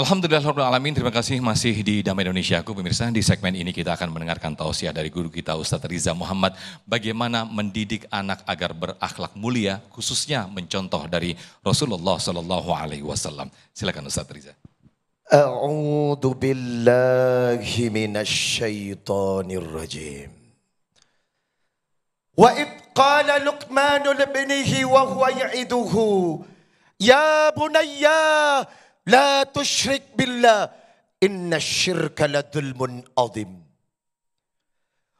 Alhamdulillahirrahmanirrahim, terima kasih masih di Damai Indonesiaku pemirsa. Di segmen ini kita akan mendengarkan tausiah dari guru kita Ustadz Riza Muhammad. Bagaimana mendidik anak agar berakhlak mulia, khususnya mencontoh dari Rasulullah SAW. Silakan Ustadz Riza. A'udzu billahi minasy syaithanir rajim. Wa id qala Luqman libnihi wa huwa ya'iduhu ya bunayya la tusyrik billah inna syirka la dhulmun adhim.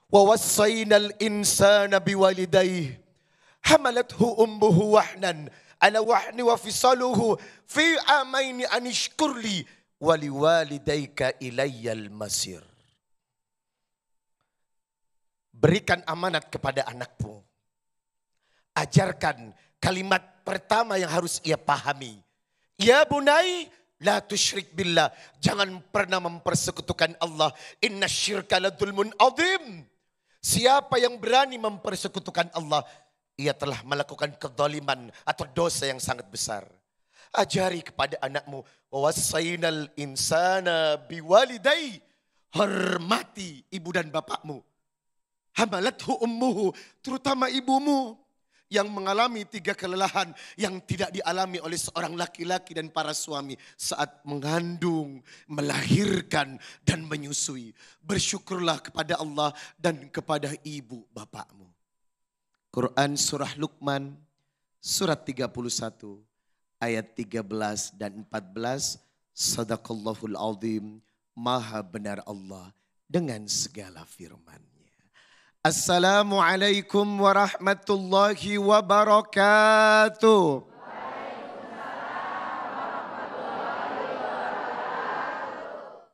Wa wassayna al-insana biwalidayhi hamalathu ummuhu wahnan ala wahni wa fisaluhu fi amaini an ishkurli wa liwalidayka ilayyal masir. Berikan amanat kepada anakmu. Ajarkan kalimat pertama yang harus ia pahami. Ya bunai, la tusyrik billah. Jangan pernah mempersekutukan Allah. Inna syirka la dhulmun adhim. Siapa yang berani mempersekutukan Allah, ia telah melakukan kezaliman atau dosa yang sangat besar. Ajari kepada anakmu. Wassaynal insana biwalidai. Hormati ibu dan bapakmu. Hamalathu ummuhu, terutama ibumu yang mengalami 3 kelelahan yang tidak dialami oleh seorang laki-laki dan para suami saat mengandung, melahirkan dan menyusui. Bersyukurlah kepada Allah dan kepada ibu bapakmu. Quran surah Luqman surat 31 ayat 13 dan 14. Sadaqallahul azim, maha benar Allah dengan segala firman-Nya. Assalamualaikum warahmatullahi wabarakatuh.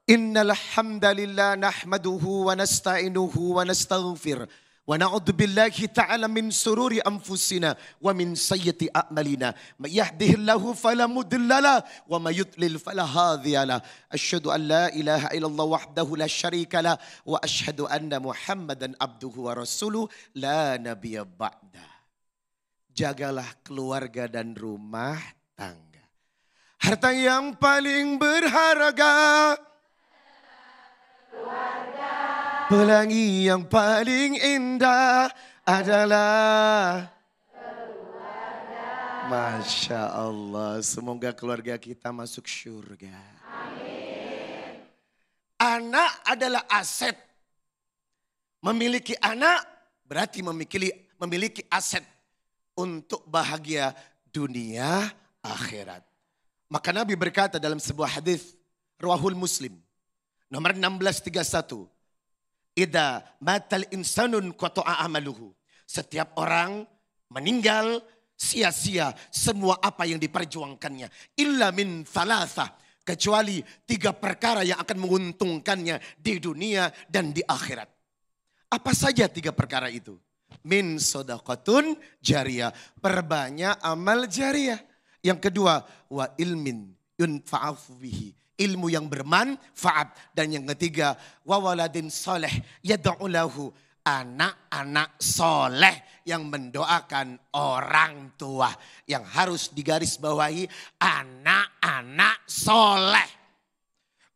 Innal hamdalillah nahmaduhu wa nasta'inuhu wa nastaghfir wa na'udzu billahi ta'ala min sururi anfusina wa min sayyiati a'malina. May yahdihillahu fala mudhillalah wa may yudlil fala hadiyalah. Asyhadu an la ilaha illallah wahdahu la syarikalah wa asyhadu anna Muhammadan abduhu wa rasuluh la nabiyya ba'da. Jagalah keluarga dan rumah tangga. Harta yang paling berharga, pelangi yang paling indah adalah keluarga. Masya Allah, semoga keluarga kita masuk surga. Amin. Anak adalah aset. Memiliki anak berarti memiliki aset untuk bahagia dunia akhirat. Maka Nabi berkata dalam sebuah hadis Rawahul Muslim nomor 1631. Idza matal insanun qata'a amaluhu. Setiap orang meninggal sia-sia semua apa yang diperjuangkannya. Illa min thalatha. Kecuali 3 perkara yang akan menguntungkannya di dunia dan di akhirat. Apa saja 3 perkara itu? Min sodaqatun jariyah. Perbanyak amal jariyah. Yang kedua, wa ilmin yunfa'afu bihi. Ilmu yang bermanfaat. Dan yang ketiga, wawaladin soleh yad'u lahu, anak-anak soleh yang mendoakan orang tua. Yang harus digarisbawahi, anak-anak soleh.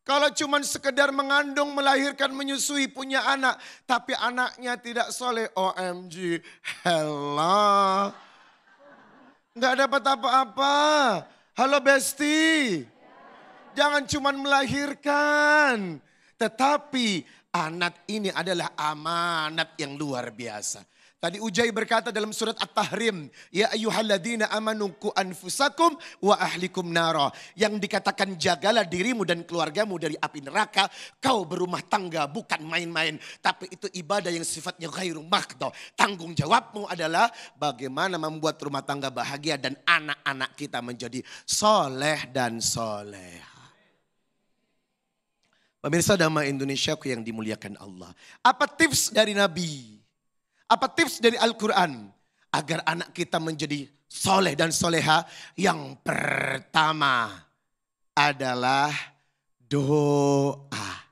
Kalau cuma sekedar mengandung, melahirkan, menyusui, punya anak, tapi anaknya tidak soleh, OMG, hello. Nggak dapat apa-apa. Halo Besti. Jangan cuma melahirkan, tetapi anak ini adalah amanat yang luar biasa. Tadi Ujai berkata dalam surat At-Tahrim, ya ayyuhalladzina amanu qu anfusakum wa ahlikum nara. Yang dikatakan jagalah dirimu dan keluargamu dari api neraka. Kau berumah tangga bukan main-main, tapi itu ibadah yang sifatnya ghairu maghdo. Tanggung jawabmu adalah bagaimana membuat rumah tangga bahagia dan anak-anak kita menjadi soleh dan soleha. Pemirsa Damai Indonesiaku yang dimuliakan Allah. Apa tips dari Nabi? Apa tips dari Al-Quran? Agar anak kita menjadi soleh dan soleha. Yang pertama adalah doa.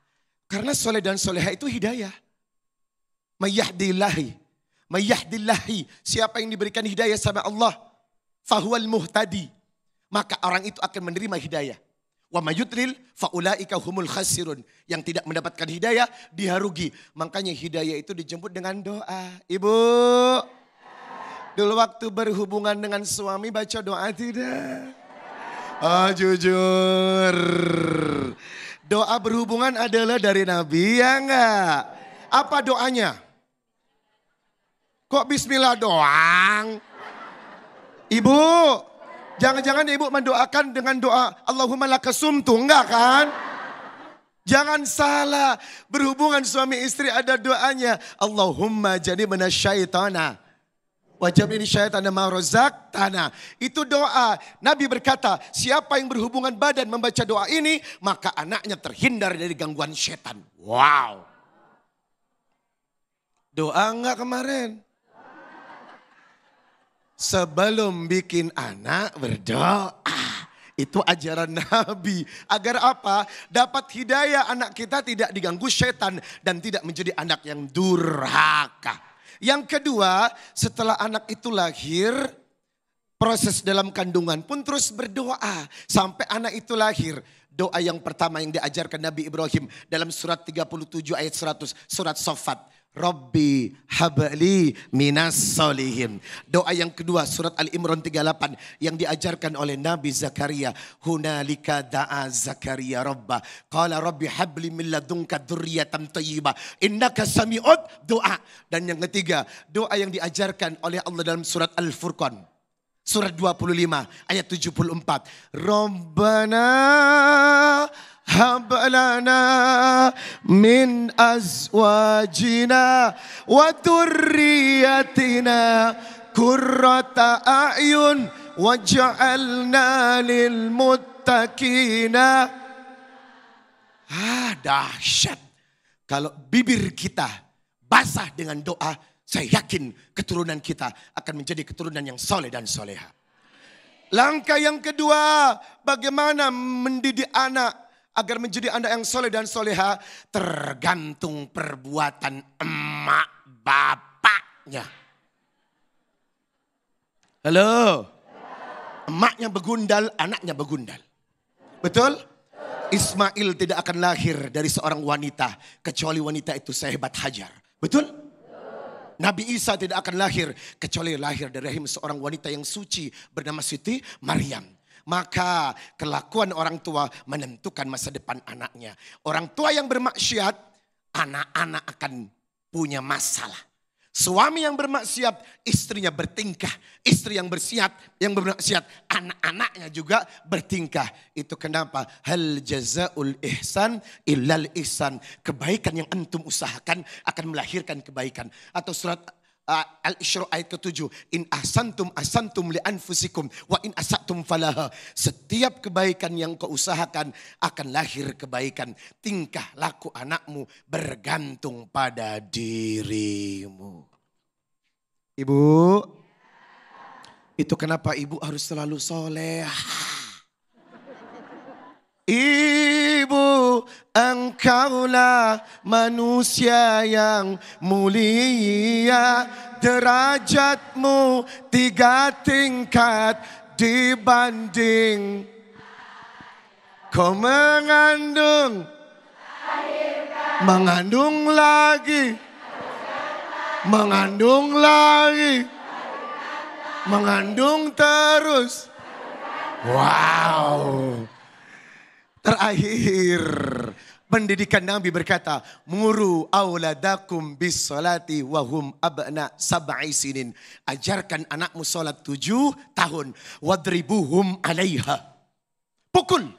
Karena soleh dan soleha itu hidayah. Mayyahdillahi. Siapa yang diberikan hidayah sama Allah. Fahuwal muhtadi. Maka orang itu akan menerima hidayah. Wa mayudlil faulaika humul khasirun. Yang tidak mendapatkan hidayah, dia rugi. Makanya hidayah itu dijemput dengan doa. Ibu, dulu waktu berhubungan dengan suami baca doa tidak? Oh jujur. Doa berhubungan adalah dari Nabi, ya enggak? Apa doanya? Kok bismillah doang? Ibu, jangan-jangan ibu mendoakan dengan doa Allahumma lakasumtu, enggak kan? Jangan salah, berhubungan suami istri ada doanya. Allahumma janibna syaitana. Wajib ini syaitan ma razaqtana. Itu doa. Nabi berkata, siapa yang berhubungan badan membaca doa ini, maka anaknya terhindar dari gangguan setan. Wow. Doa enggak kemarin? Sebelum bikin anak berdoa. Itu ajaran Nabi. Agar apa? Dapat hidayah anak kita tidak diganggu setan dan tidak menjadi anak yang durhaka. Yang kedua, setelah anak itu lahir, proses dalam kandungan pun terus berdoa. Sampai anak itu lahir. Doa yang pertama yang diajarkan Nabi Ibrahim dalam surat 37 ayat 100, surat Saffat. Rabbi habli minas solihin. Doa yang kedua surat Al-Imran 38 yang diajarkan oleh Nabi Zakaria. Hunalika da'a Zakaria Rabbah. Qala Rabbi habli min ladunka dzurriyyatan thayyibah. Innaka sami'ud doa. Dan yang ketiga doa yang diajarkan oleh Allah dalam surat Al-Furqan. Surat 25 ayat 74. Rabbana hablana min azwajina wa dhurriyyatina qurrata a'yun waj'alna lil muttaqina. Dahsyat. Kalau bibir kita basah dengan doa, saya yakin keturunan kita akan menjadi keturunan yang soleh dan soleha. Langkah yang kedua, bagaimana mendidik anak agar menjadi anak yang soleh dan soleha, tergantung perbuatan emak bapaknya. Halo, emaknya begundal, anaknya begundal. Betul? Ismail tidak akan lahir dari seorang wanita, kecuali wanita itu sehebat Hajar. Betul? Nabi Isa tidak akan lahir kecuali lahir dari rahim seorang wanita yang suci bernama Siti Maryam. Maka kelakuan orang tua menentukan masa depan anaknya. Orang tua yang bermaksiat, anak-anak akan punya masalah. Suami yang bermaksiat, istrinya bertingkah. Istri yang bermaksiat, anak-anaknya juga bertingkah. Itu kenapa? Hal jazaul ihsan illal ihsan. Kebaikan yang antum usahakan akan melahirkan kebaikan. Atau surat Al-Isra ayat ke-7. In ahsantum ahsantum li anfusikum wa in asatum falaha. Setiap kebaikan yang kau usahakan akan lahir kebaikan. Tingkah laku anakmu bergantung pada dirimu. Ibu, itu kenapa ibu harus selalu soleh. Ibu, engkaulah manusia yang mulia, derajatmu 3 tingkat dibanding kau mengandung lagi, mengandung lagi, mengandung terus. Wow. Terakhir, pendidikan Nabi berkata, muru auladakum bis salati wahum abna sab'i sinin. Ajarkan anakmu salat 7 tahun. Wadribuhum alaiha. Pukul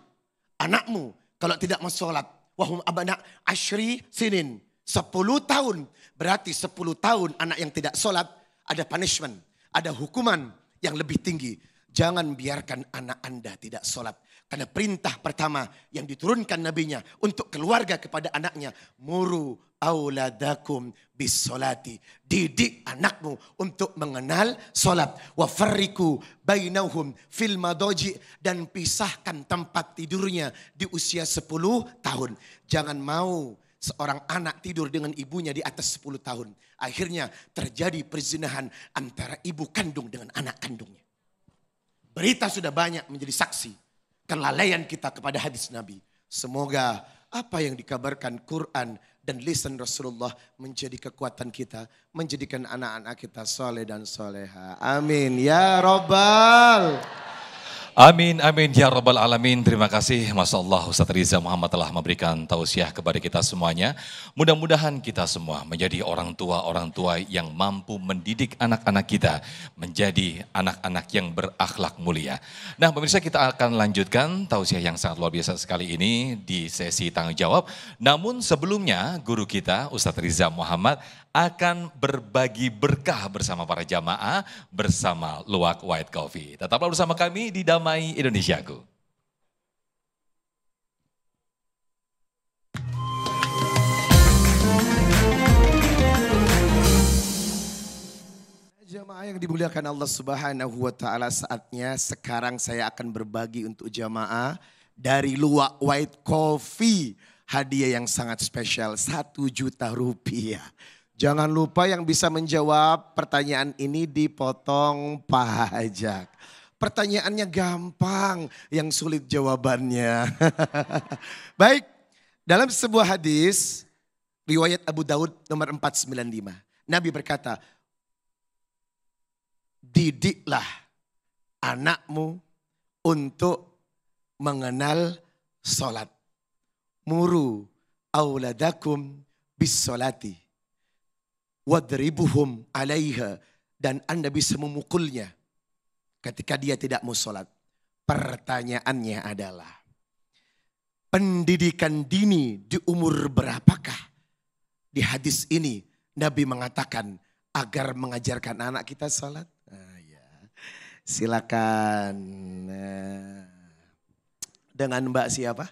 anakmu kalau tidak mau salat. Wahum abna asyri sinin. 10 tahun. Berarti 10 tahun anak yang tidak salat ada punishment. Ada hukuman yang lebih tinggi. Jangan biarkan anak Anda tidak salat. Karena perintah pertama yang diturunkan nabinya untuk keluarga kepada anaknya. Muru auladakum bis solati. Didik anakmu untuk mengenal solat. Wa farriku bainahum fil madoji. Dan pisahkan tempat tidurnya di usia 10 tahun. Jangan mau seorang anak tidur dengan ibunya di atas 10 tahun. Akhirnya terjadi perzinahan antara ibu kandung dengan anak kandungnya. Berita sudah banyak menjadi saksi. kelalaian kita kepada hadis Nabi. Semoga apa yang dikabarkan Quran dan lisan Rasulullah menjadi kekuatan kita. Menjadikan anak-anak kita soleh dan soleha. Amin ya Rabbal. Amin, amin, ya Rabbal Alamin. Terima kasih, Masya Allah, Ustaz Riza Muhammad telah memberikan tausiah kepada kita semuanya. Mudah-mudahan kita semua menjadi orang tua yang mampu mendidik anak-anak kita menjadi anak-anak yang berakhlak mulia. Nah, pemirsa, kita akan lanjutkan tausiah yang sangat luar biasa sekali ini di sesi tanggung jawab. Namun sebelumnya, guru kita, Ustaz Riza Muhammad, akan berbagi berkah bersama para jamaah bersama Luwak White Coffee. Tetaplah bersama kami di Damai Indonesiaku. Jamaah yang dimuliakan Allah Subhanahu wa taala, saatnya sekarang saya akan berbagi untuk jamaah dari Luwak White Coffee hadiah yang sangat spesial, 1 juta rupiah. Jangan lupa yang bisa menjawab pertanyaan ini dipotong pajak. Pertanyaannya gampang, yang sulit jawabannya. Baik, dalam sebuah hadis, riwayat Abu Daud nomor 495. Nabi berkata, didiklah anakmu untuk mengenal sholat. Muru auladakum bis sholati. Wadribuhum alaiha, dan Anda bisa memukulnya ketika dia tidak mau sholat. Pertanyaannya adalah, pendidikan dini di umur berapakah? Di hadis ini Nabi mengatakan agar mengajarkan anak kita sholat. Silakan. Dengan Mbak siapa?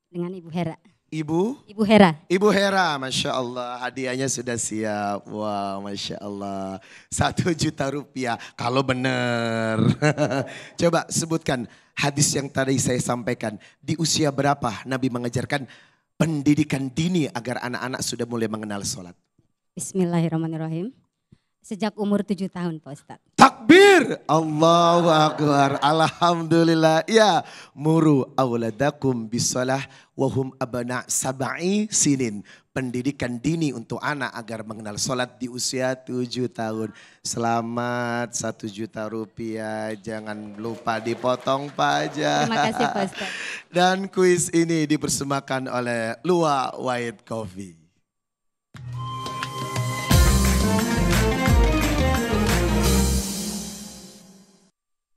Dengan Ibu Hera. Ibu Hera. Ibu Hera, Masya Allah, hadiahnya sudah siap. Wow, Masya Allah, 1 juta rupiah kalau benar. Coba sebutkan hadis yang tadi saya sampaikan. Di usia berapa Nabi mengajarkan pendidikan dini agar anak-anak sudah mulai mengenal sholat? Bismillahirrahmanirrahim. Sejak umur 7 tahun Pak Ustadz. Takbir, Allahu Akbar, Alhamdulillah. Ya, muru awladakum bisalah wahum abna sab'i sinin. Pendidikan dini untuk anak agar mengenal sholat di usia 7 tahun. Selamat, 1 juta rupiah. Jangan lupa dipotong pajak. Terima kasih Pak Ustadz. Dan kuis ini dipersembahkan oleh Luwak White Coffee.